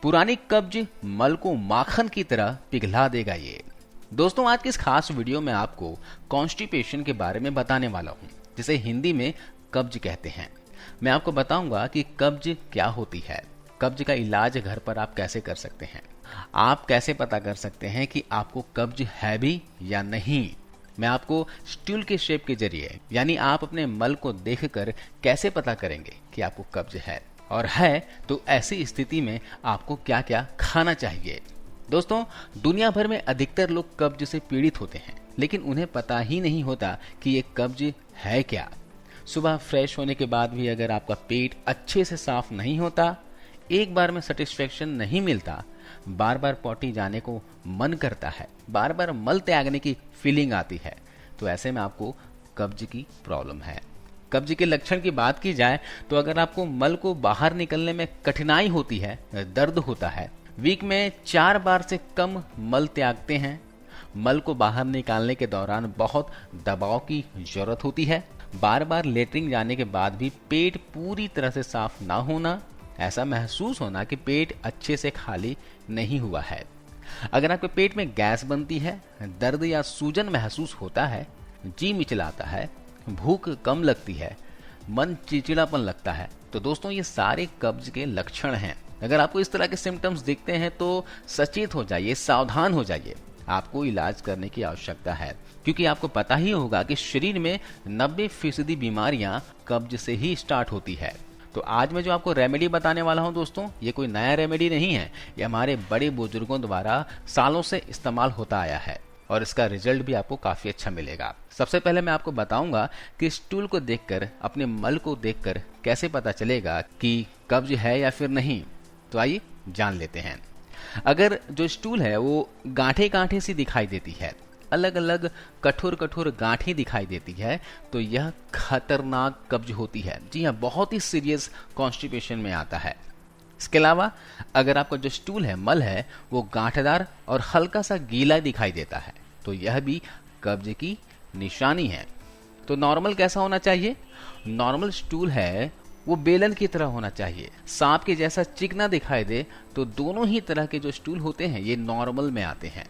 पुरानी कब्ज मल को माखन की तरह पिघला देगा ये। दोस्तों, आज की इस खास वीडियो में आपको कॉन्स्टिपेशन के बारे में बताने वाला हूँ, जिसे हिंदी में कब्ज कहते हैं। मैं आपको बताऊंगा कि कब्ज क्या होती है, कब्ज का इलाज घर पर आप कैसे कर सकते हैं, आप कैसे पता कर सकते हैं कि आपको कब्ज है भी या नहीं। मैं आपको स्टूल के शेप के जरिए, यानी आप अपने मल को देखकर कैसे पता करेंगे कि आपको कब्ज है, और है तो ऐसी स्थिति में आपको क्या क्या खाना चाहिए। दोस्तों, दुनिया भर में अधिकतर लोग कब्ज से पीड़ित होते हैं, लेकिन उन्हें पता ही नहीं होता कि ये कब्ज है क्या। सुबह फ्रेश होने के बाद भी अगर आपका पेट अच्छे से साफ नहीं होता, एक बार में सेटिस्फेक्शन नहीं मिलता, बार बार पॉटी जाने को मन करता है, बार बार मल त्यागने की फीलिंग आती है, तो ऐसे में आपको कब्ज की प्रॉब्लम है। कब्ज के लक्षण की बात की जाए तो अगर आपको मल को बाहर निकलने में कठिनाई होती है, दर्द होता है, वीक में 4 बार से कम मल त्यागते हैं, मल को बाहर निकालने के दौरान बहुत दबाव की जरूरत होती है, बार बार लेटरिन जाने के बाद भी पेट पूरी तरह से साफ ना होना, ऐसा महसूस होना कि पेट अच्छे से खाली नहीं हुआ है, अगर आपके पेट में गैस बनती है, दर्द या सूजन महसूस होता है, जी मिचलाता है, भूख कम लगती है, मन चिड़चिड़ापन लगता है, तो दोस्तों ये सारे कब्ज के लक्षण हैं। अगर आपको इस तरह के सिम्टम्स दिखते हैं तो सचेत हो जाइए, सावधान हो जाइए, आपको इलाज करने की आवश्यकता है, क्योंकि आपको पता ही होगा कि शरीर में 90% बीमारियां कब्ज से ही स्टार्ट होती है। तो आज मैं जो आपको रेमेडी बताने वाला हूं दोस्तों, ये कोई नया रेमेडी नहीं है, ये हमारे बड़े बुजुर्गों द्वारा सालों से इस्तेमाल होता आया है और इसका रिजल्ट भी आपको काफी अच्छा मिलेगा। सबसे पहले मैं आपको बताऊंगा कि स्टूल को देखकर, अपने मल को देखकर कैसे पता चलेगा कि कब्ज है या फिर नहीं। तो आइए जान लेते हैं। अगर जो स्टूल है वो गांठे गांठे सी दिखाई देती है, अलग अलग कठोर कठोर गांठें दिखाई देती है, तो यह खतरनाक कब्ज होती है। जी हाँ, बहुत ही सीरियस कॉन्स्टिपेशन में आता है। इसके अलावा अगर आपका जो स्टूल है, मल है, वो गांठदार और हल्का सा गीला दिखाई देता है, तो यह भी कब्ज की निशानी है। तो नॉर्मल कैसा होना चाहिए? नॉर्मल स्टूल है वो बेलन की तरह होना चाहिए, सांप के जैसा चिकना दिखाई दे, तो दोनों ही तरह के जो स्टूल होते हैं ये नॉर्मल में आते हैं।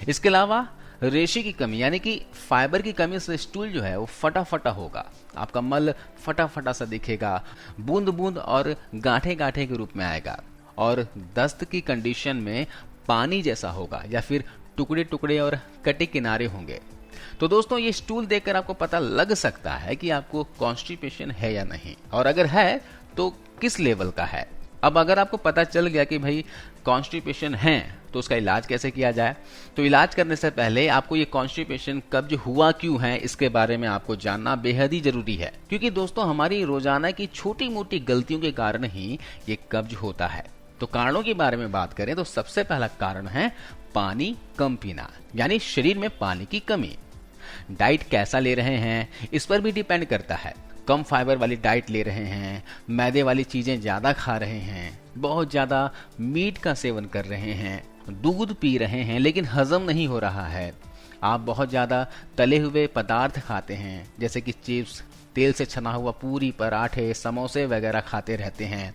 इसके अलावा रेशे की कमी, यानी कि फाइबर की कमी से स्टूल जो है वो फटा फटा होगा, आपका मल फटा फटा सा दिखेगा, बूंद बूंद और गांठे गांठे के रूप में आएगा, और दस्त की कंडीशन में पानी जैसा होगा, या फिर टुकड़े टुकड़े और कटे किनारे होंगे। तो दोस्तों, ये स्टूल देखकर आपको पता लग सकता है कि आपको कॉन्स्टिपेशन है या नहीं, और अगर है तो किस लेवल का है। अब अगर आपको पता चल गया कि भाई कॉन्स्टिपेशन है, तो उसका इलाज कैसे किया जाए। तो इलाज करने से पहले आपको ये कॉन्स्टिपेशन कब्ज हुआ क्यों है, इसके बारे में आपको जानना बेहद ही जरूरी है, क्योंकि दोस्तों हमारी रोजाना की छोटी मोटी गलतियों के कारण ही ये कब्ज होता है। तो कारणों के बारे में बात करें तो सबसे पहला कारण है पानी कम पीना, यानी शरीर में पानी की कमी। डाइट कैसा ले रहे हैं इस पर भी डिपेंड करता है। कम फाइबर वाली डाइट ले रहे हैं, मैदे वाली चीजें ज्यादा खा रहे हैं, बहुत ज्यादा मीट का सेवन कर रहे हैं, दूध पी रहे हैं लेकिन हजम नहीं हो रहा है, आप बहुत ज्यादा तले हुए पदार्थ खाते हैं, जैसे कि चिप्स, तेल से छना हुआ पूरी, पराठे, समोसे वगैरह खाते रहते हैं,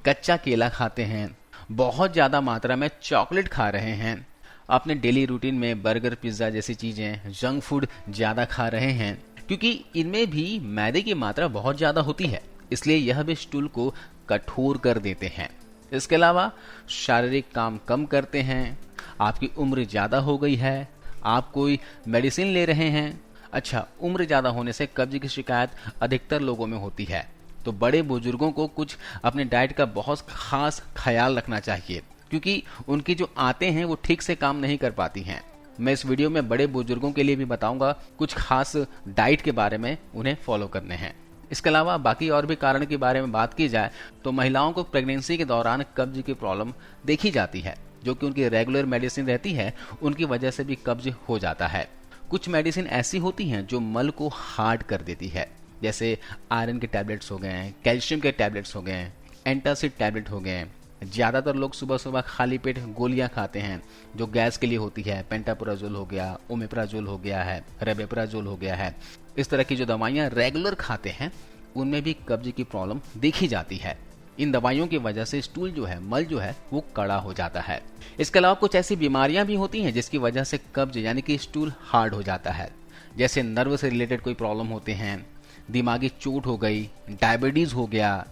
कच्चा केला खाते हैं, बहुत ज्यादा मात्रा में चॉकलेट खा रहे हैं, अपने डेली रूटीन में बर्गर, पिज्जा जैसी चीजें, जंक फूड ज्यादा खा रहे हैं, क्योंकि इनमें भी मैदे की मात्रा बहुत ज्यादा होती है, इसलिए यह भी स्टूल को कठोर कर देते हैं। इसके अलावा शारीरिक काम कम करते हैं, आपकी उम्र ज्यादा हो गई है, आप कोई मेडिसिन ले रहे हैं। अच्छा, उम्र ज्यादा होने से कब्ज की शिकायत अधिकतर लोगों में होती है, तो बड़े बुजुर्गों को कुछ अपने डाइट का बहुत खास ख्याल रखना चाहिए, क्योंकि उनकी जो आते हैं वो ठीक से काम नहीं कर पाती हैं। मैं इस वीडियो में बड़े बुजुर्गों के लिए भी बताऊंगा कुछ खास डाइट के बारे में, उन्हें फॉलो करने हैं। इसके अलावा बाकी और भी कारण के बारे में बात की जाए तो महिलाओं को प्रेगनेंसी के दौरान कब्ज की प्रॉब्लम देखी जाती है, जो कि उनकी रेगुलर मेडिसिन रहती है, उनकी वजह से भी कब्ज हो जाता है। कुछ मेडिसिन ऐसी होती हैं जो मल को हार्ड कर देती है, जैसे आयरन के टैबलेट्स हो गए, कैल्शियम के टैबलेट्स हो गए, एंटासिड टैबलेट हो गए। ज्यादातर लोग सुबह सुबह खाली पेट गोलियां खाते हैं जो गैस के लिए होती है, पेंटाप्राजोल हो गया, ओमेप्राजोल हो गया है, रेबेप्राजोल हो गया है। इस तरह की जो दवाइयां रेगुलर खाते हैं उनमें भी कब्ज की प्रॉब्लम देखी जाती है। इन दवाइयों की वजह से स्टूल जो है, मल जो है वो कड़ा हो जाता है। इसके अलावा कुछ ऐसी बीमारियां भी होती हैं जिसकी वजह से कब्ज यानी कि स्टूल हार्ड हो जाता है। जैसे नर्व से रिलेटेड कोई प्रॉब्लम होते हैं, दिमागी चोट हो गई, डायबिटीज हो गया,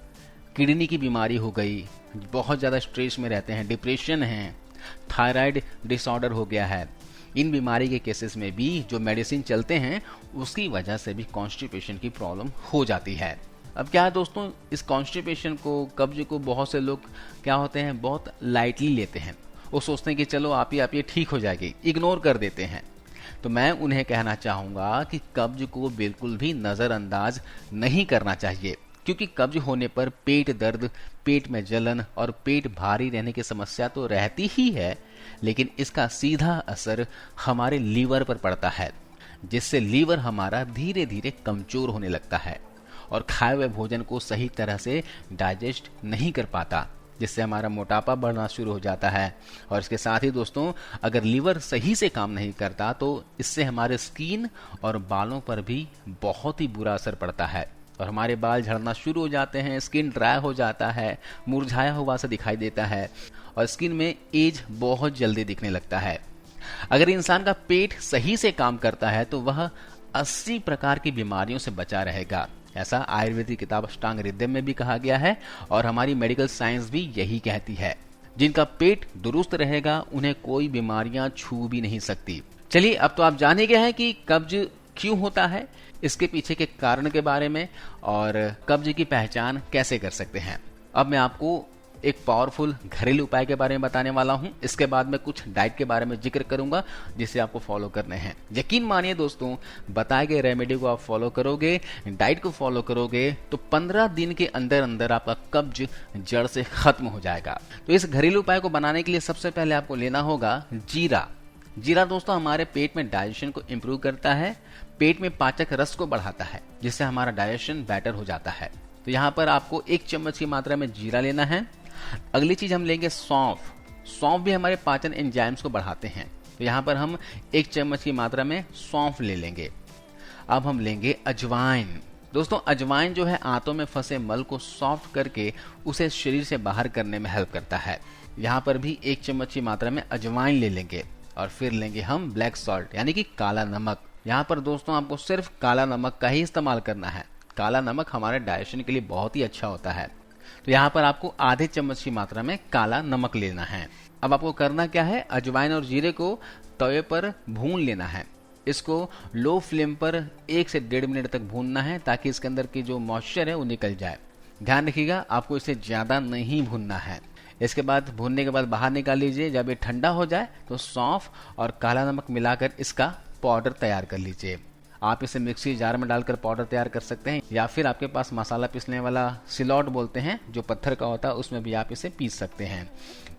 किडनी की बीमारी हो गई, बहुत ज़्यादा स्ट्रेस में रहते हैं, डिप्रेशन है, थायराइड डिसऑर्डर हो गया है। इन बीमारी के केसेस में भी जो मेडिसिन चलते हैं उसकी वजह से भी कॉन्स्टिपेशन की प्रॉब्लम हो जाती है। अब क्या है दोस्तों, इस कॉन्स्टिपेशन को, कब्ज को बहुत से लोग क्या होते हैं, बहुत लाइटली लेते हैं। वो सोचते हैं कि चलो आप ये ठीक हो जाएगी, इग्नोर कर देते हैं। तो मैं उन्हें कहना चाहूँगा कि कब्ज को बिल्कुल भी नज़रअंदाज नहीं करना चाहिए, क्योंकि कब्ज होने पर पेट दर्द, पेट में जलन और पेट भारी रहने की समस्या तो रहती ही है, लेकिन इसका सीधा असर हमारे लीवर पर पड़ता है, जिससे लीवर हमारा धीरे धीरे कमजोर होने लगता है और खाए हुए भोजन को सही तरह से डाइजेस्ट नहीं कर पाता, जिससे हमारा मोटापा बढ़ना शुरू हो जाता है। और इसके साथ ही दोस्तों, अगर लीवर सही से काम नहीं करता तो इससे हमारे स्किन और बालों पर भी बहुत ही बुरा असर पड़ता है और हमारे बाल झड़ना शुरू हो जाते हैं, स्किन ड्राई हो जाता है, मुरझाया हुआ सा दिखाई देता है और स्किन में एज बहुत जल्दी दिखने लगता है। अगर इंसान का पेट सही से काम करता है तो वह 80 प्रकार की बीमारियों से बचा रहेगा। ऐसा आयुर्वेदिक किताब अष्टांग हृदय में भी कहा गया है और हमारी मेडिकल साइंस भी यही कहती है। जिनका पेट दुरुस्त रहेगा उन्हें कोई बीमारियां छू भी नहीं सकती। चलिए, अब तो आप जान ही गए हैं कि कब्ज क्यों होता है, इसके पीछे के कारण के बारे में और कब्ज की पहचान कैसे कर सकते हैं। अब मैं आपको एक पावरफुल घरेलू उपाय के बारे में बताने वाला हूं। इसके बाद मैं कुछ डाइट के बारे में जिक्र करूंगा जिसे आपको फॉलो करने हैं। यकीन मानिए दोस्तों, बताए गए रेमेडी को आप फॉलो करोगे, डाइट को फॉलो करोगे तो 15 दिन के अंदर अंदर आपका कब्ज जड़ से खत्म हो जाएगा। तो इस घरेलू उपाय को बनाने के लिए सबसे पहले आपको लेना होगा जीरा। जीरा दोस्तों हमारे पेट में डाइजेशन को इम्प्रूव करता है, पेट में पाचक रस को बढ़ाता है, जिससे हमारा डाइजेशन बेटर हो जाता है। तो यहाँ पर आपको 1 चम्मच की मात्रा में जीरा लेना है। अगली चीज हम लेंगे सौंफ। सौंफ भी हमारे पाचन एंजाइम्स को बढ़ाते हैं, तो यहाँ पर हम 1 चम्मच की मात्रा में सौंफ ले लेंगे। अब हम लेंगे अजवाइन। दोस्तों अजवाइन जो है आंतों में फंसे मल को सॉफ्ट करके उसे शरीर से बाहर करने में हेल्प करता है। यहाँ पर भी 1 चम्मच की मात्रा में अजवाइन ले लेंगे और फिर लेंगे हम ब्लैक सॉल्ट यानी कि काला नमक। यहाँ पर दोस्तों आपको सिर्फ काला नमक का ही इस्तेमाल करना है। काला नमक हमारे डाइजेशन के लिए बहुत ही अच्छा होता है। तो यहाँ पर आपको आधे चम्मच की मात्रा में काला नमक लेना है। अब आपको करना क्या है, अजवाइन और जीरे को तवे पर भून लेना है। इसको लो फ्लेम पर 1 से 1.5 मिनट तक भूनना है ताकि इसके अंदर की जो मॉइस्चर है वो निकल जाए। ध्यान रखिएगा, आपको इसे ज्यादा नहीं भूनना है। इसके बाद भूनने के बाद बाहर निकाल लीजिए। जब ये ठंडा हो जाए तो सौंफ और काला नमक मिलाकर इसका पाउडर तैयार कर लीजिए। आप इसे मिक्सी जार में डालकर पाउडर तैयार कर सकते हैं या फिर आपके पास मसाला पीसने वाला सिलौट बोलते हैं जो पत्थर का होता है, उसमें भी आप इसे पीस सकते हैं।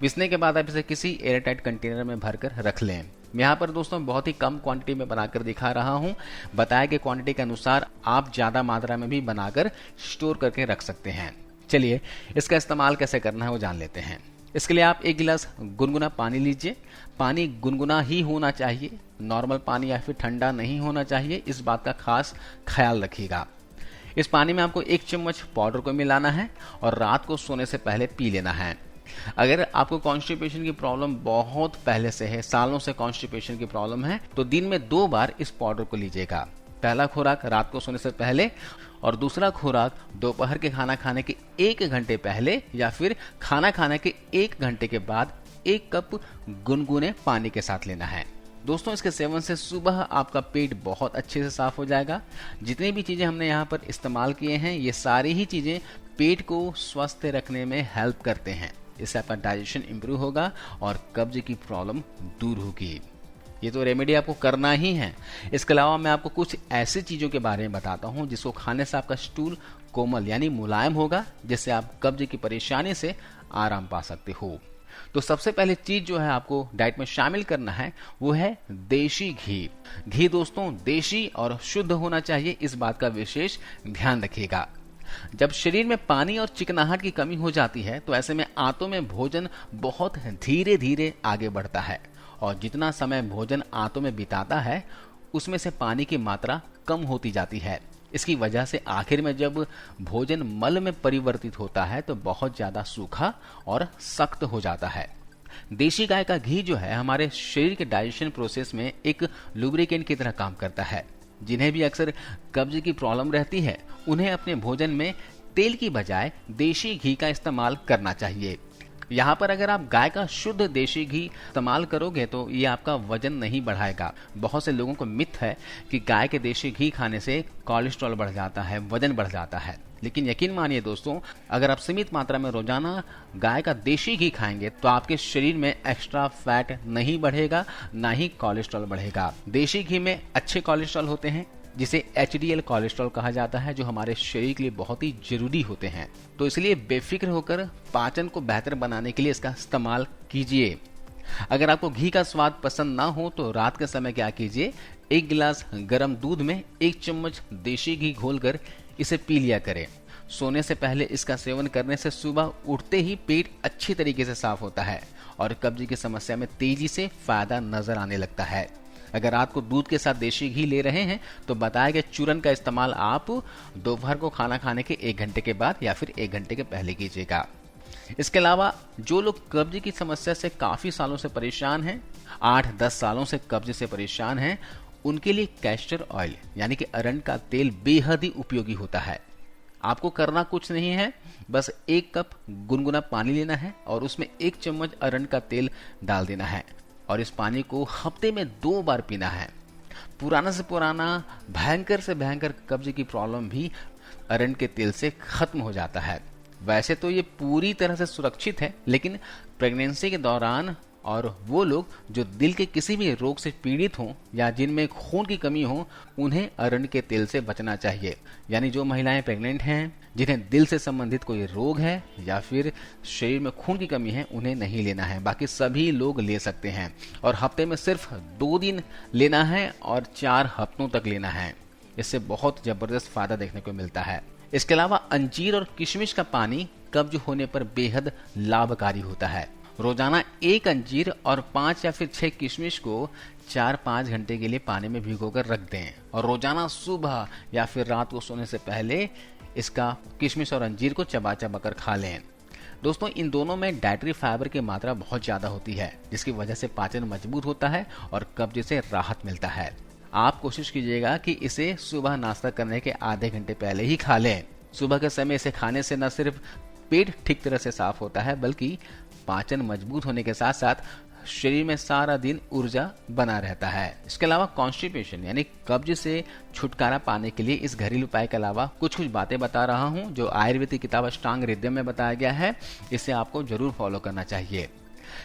पीसने के बाद आप इसे किसी एयरटाइट कंटेनर में भरकर रख लें। मैं यहाँ पर दोस्तों बहुत ही कम क्वांटिटी में बनाकर दिखा रहा हूँ। बताए गए क्वांटिटी के अनुसार आप ज्यादा मात्रा में भी बनाकर स्टोर करके रख सकते हैं। चलिए इसका इस्तेमाल कैसे करना है वो जान लेते हैं। इसके लिए आप 1 गिलास गुनगुना पानी लीजिए। पानी गुनगुना ही होना चाहिए, नॉर्मल पानी या फिर ठंडा नहीं होना चाहिए, इस बात का खास ख्याल रखिएगा। इस पानी में आपको 1 चम्मच पाउडर को मिलाना है और रात को सोने से पहले पी लेना है। अगर आपको कॉन्स्टिपेशन की प्रॉब्लम बहुत पहले से है, सालों से कॉन्स्टिपेशन की प्रॉब्लम है, तो दिन में 2 बार इस पाउडर को लीजिएगा। पहला खुराक रात को सोने से पहले और दूसरा खुराक दोपहर के खाना खाने के 1 घंटे पहले या फिर खाना खाने के 1 घंटे के बाद 1 कप गुनगुने पानी के साथ लेना है। दोस्तों इसके सेवन से सुबह आपका पेट बहुत अच्छे से साफ हो जाएगा। जितनी भी चीजें हमने यहाँ पर इस्तेमाल किए हैं ये सारी ही चीजें पेट को स्वस्थ रखने में हेल्प करते हैं। इससे आपका डाइजेशन इंप्रूव होगा और कब्ज की प्रॉब्लम दूर होगी। ये तो रेमेडी आपको करना ही है। इसके अलावा मैं आपको कुछ ऐसी चीजों के बारे में बताता हूँ जिसको खाने से आपका स्टूल कोमल यानी मुलायम होगा, जिससे आप कब्ज की परेशानी से आराम पा सकते हो। तो सबसे पहले चीज जो है आपको डाइट में शामिल करना है वो है देशी घी। घी दोस्तों देशी और शुद्ध होना चाहिए, इस बात का विशेष ध्यान रखिएगा। जब शरीर में पानी और चिकनाहट की कमी हो जाती है तो ऐसे में आंतों में भोजन बहुत धीरे धीरे आगे बढ़ता है और जितना समय भोजन आंतों में बिताता है उसमें से पानी की मात्रा कम होती जाती है। इसकी वजह से आखिर में जब भोजन मल में परिवर्तित होता है तो बहुत ज्यादा सूखा और सख्त हो जाता है। देशी गाय का घी जो है हमारे शरीर के डाइजेशन प्रोसेस में एक लुब्रिकेंट की तरह काम करता है। जिन्हें भी अक्सर कब्ज की प्रॉब्लम रहती है उन्हें अपने भोजन में तेल की बजाय देशी घी का इस्तेमाल करना चाहिए। यहाँ पर अगर आप गाय का शुद्ध देशी घी इस्तेमाल करोगे तो ये आपका वजन नहीं बढ़ाएगा। बहुत से लोगों को मिथ है कि गाय के देशी घी खाने से कोलेस्ट्रॉल बढ़ जाता है, वजन बढ़ जाता है। लेकिन यकीन मानिए दोस्तों, अगर आप सीमित मात्रा में रोजाना गाय का देशी घी खाएंगे तो आपके शरीर में एक्स्ट्रा फैट नहीं बढ़ेगा, ना ही कोलेस्ट्रॉल बढ़ेगा। देशी घी में अच्छे कोलेस्ट्रॉल होते हैं जिसे HDL कोलेस्ट्रॉल कहा जाता है, जो हमारे शरीर के लिए बहुत ही जरूरी होते हैं। तो इसलिए बेफिक्र होकर पाचन को बेहतर बनाने के लिए इसका इस्तेमाल कीजिए। अगर आपको घी का स्वाद पसंद ना हो तो रात के समय क्या कीजिए, 1 गिलास गर्म दूध में 1 चम्मच देशी घी घोलकर इसे पी लिया करें। सोने से पहले इसका सेवन करने से सुबह उठते ही पेट अच्छी तरीके से साफ होता है और कब्ज की समस्या में तेजी से फायदा नजर आने लगता है। अगर रात को दूध के साथ देशी घी ले रहे हैं तो बताया गया चूरन का इस्तेमाल आप दोपहर को खाना खाने के 1 घंटे के बाद या फिर 1 घंटे के पहले कीजिएगा। इसके अलावा जो लोग कब्ज की समस्या से काफी सालों से परेशान हैं, 8-10 सालों से कब्ज से परेशान हैं, उनके लिए कैस्टर ऑयल यानी कि अरंड का तेल बेहद ही उपयोगी होता है। आपको करना कुछ नहीं है, बस 1 कप गुनगुना पानी लेना है और उसमें 1 चम्मच अरंड का तेल डाल देना है और इस पानी को हफ्ते में 2 बार पीना है। पुराना से पुराना भयंकर से भयंकर कब्ज की प्रॉब्लम भी अरंड के तेल से खत्म हो जाता है। वैसे तो ये पूरी तरह से सुरक्षित है, लेकिन प्रेगनेंसी के दौरान और वो लोग जो दिल के किसी भी रोग से पीड़ित हों या जिनमें खून की कमी हो, उन्हें अरंड के तेल से बचना चाहिए। यानी जो महिलाएं प्रेग्नेंट हैं, जिन्हें दिल से संबंधित कोई रोग है या फिर शरीर में खून की कमी है, उन्हें नहीं लेना है। बाकी सभी लोग ले सकते हैं और हफ्ते में सिर्फ 2 दिन लेना है और 4 हफ्तों तक लेना है। इससे बहुत जबरदस्त फायदा देखने को मिलता है। इसके अलावा अंजीर और किशमिश का पानी कब्ज होने पर बेहद लाभकारी होता है। रोजाना 1 अंजीर और 5 या फिर 6 किशमिश को 4-5 घंटे के लिए पानी में भिगोकर रख दें और रोजाना सुबह या फिर रात को सोने से पहले इसका किशमिश और अंजीर को चबा चबा कर खा लें। दोस्तों, इन दोनों में डाइटरी फाइबर की मात्रा बहुत ज्यादा होती है, जिसकी वजह से पाचन मजबूत होता है और कब्ज से राहत मिलता है। आप कोशिश कीजिएगा कि इसे सुबह नाश्ता करने के आधे घंटे पहले ही खा लें। सुबह के समय इसे खाने से न सिर्फ पेट ठीक तरह से साफ होता है, बल्कि पाचन मजबूत होने के साथ साथ शरीर में सारा दिन ऊर्जा बना रहता है। इसके अलावा कॉन्स्टिपेशन यानी कब्ज से छुटकारा पाने के लिए इस घरेलू उपाय के अलावा कुछ बातें बता रहा हूं जो आयुर्वेदिक किताब अष्टांग हृदय में बताया गया है। इसे आपको जरूर फॉलो करना चाहिए।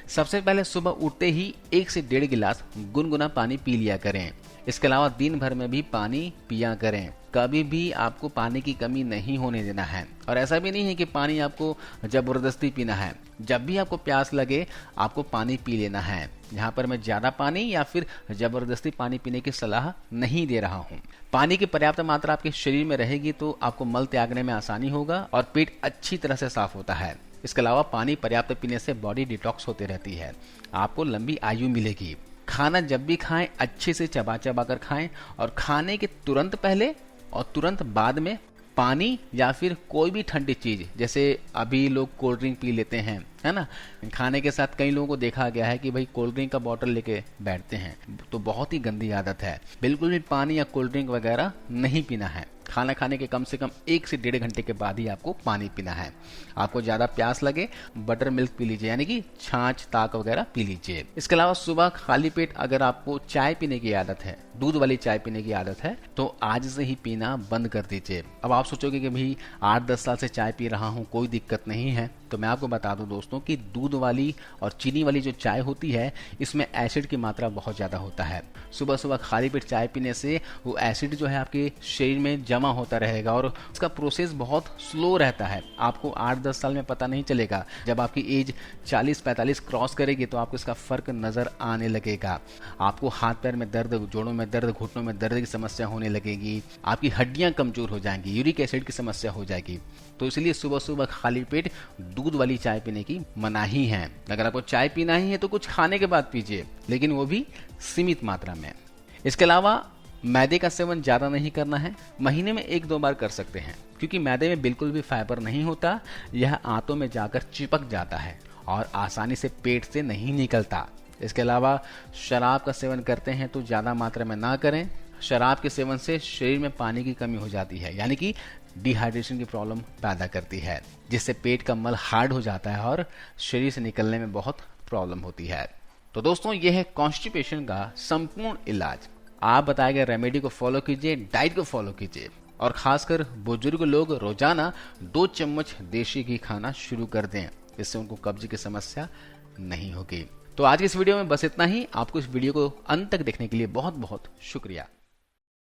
सबसे पहले सुबह उठते ही 1 से 1.5 गिलास गुनगुना पानी पी लिया करें। इसके अलावा दिन भर में भी पानी पिया करें। कभी भी आपको पानी की कमी नहीं होने देना है और ऐसा भी नहीं है कि पानी आपको जबरदस्ती पीना है। जब भी आपको प्यास लगे आपको पानी पी लेना है। यहाँ पर मैं ज्यादा पानी या फिर जबरदस्ती पानी पीने की सलाह नहीं दे रहा हूँ। पानी की पर्याप्त मात्रा आपके शरीर में रहेगी तो आपको मल त्यागने में आसानी होगा और पेट अच्छी तरह से साफ होता है। इसके अलावा पानी पर्याप्त पीने से बॉडी डिटॉक्स होती रहती है, आपको लंबी आयु मिलेगी। खाना जब भी खाएं अच्छे से चबा चबा कर खाएं और खाने के तुरंत पहले और तुरंत बाद में पानी या फिर कोई भी ठंडी चीज, जैसे अभी लोग कोल्ड ड्रिंक पी लेते हैं, है ना। खाने के साथ कई लोगों को देखा गया है कि भाई कोल्ड ड्रिंक का बॉटल लेके बैठते हैं, तो बहुत ही गंदी आदत है। बिल्कुल भी पानी या कोल्ड ड्रिंक वगैरह नहीं पीना है। खाना खाने के कम से कम 1 से 1.5 घंटे के बाद ही आपको पानी पीना है। आपको ज्यादा प्यास लगे बटर मिल्क पी लीजिए, यानी कि छाछ ताक वगैरह पी लीजिए। इसके अलावा सुबह खाली पेट अगर आपको चाय पीने की आदत है, दूध वाली चाय पीने की आदत है, तो आज से ही पीना बंद कर दीजिए। अब आप सोचोगे कि भाई 8-10 साल से चाय पी रहा हूँ, कोई दिक्कत नहीं है, तो मैं आपको बता दूं दोस्तों कि दूध वाली और चीनी वाली जो चाय होती है इसमें एसिड की मात्रा बहुत ज्यादा होता है। सुबह सुबह खाली पेट चाय पीने से वो एसिड जो है आपके शरीर में जमा होता रहेगा और उसका प्रोसेस बहुत स्लो रहता है। आपको 8-10 साल में पता नहीं चलेगा, जब आपकी एज 40-45 क्रॉस करेगी तो आपको इसका फर्क नजर आने लगेगा। आपको हाथ पैर में दर्द, जोड़ों में दर्द, घुटनों में दर्द की समस्या होने लगेगी, आपकी हड्डियां कमजोर हो जाएंगी, यूरिक एसिड की समस्या हो जाएगी। तो इसलिए सुबह सुबह खाली पेट दूध वाली चाय पीने की मनाही है। अगर आपको चाय पीना ही है तो कुछ खाने के बाद पीजिए, लेकिन वो भी सीमित मात्रा में। इसके अलावा मैदे का सेवन ज़्यादा नहीं करना है, महीने में 1-2 बार कर सकते हैं, क्योंकि मैदे में बिल्कुल भी फाइबर नहीं होता। यह आंतों में जाकर चिपक जाता है और आसानी से पेट से नहीं निकलता। इसके अलावा शराब का सेवन करते हैं तो ज़्यादा मात्रा में ना करें। शराब के सेवन से शरीर में पानी की कमी हो जाती है, यानी कि डिहाइड्रेशन की प्रॉब्लम पैदा करती है, जिससे पेट का मल हार्ड हो जाता है और शरीर से निकलने में बहुत प्रॉब्लम होती है। तो दोस्तों, यह है कॉन्स्टिपेशन का संपूर्ण इलाज। आप बताए गए रेमेडी को फॉलो कीजिए, डाइट को फॉलो कीजिए, और खासकर बुजुर्ग लोग रोजाना 2 चम्मच देशी घी खाना शुरू कर दें। इससे उनको कब्ज की समस्या नहीं होगी। तो आज की इस वीडियो में बस इतना ही। आपको इस वीडियो को अंत तक देखने के लिए बहुत बहुत शुक्रिया।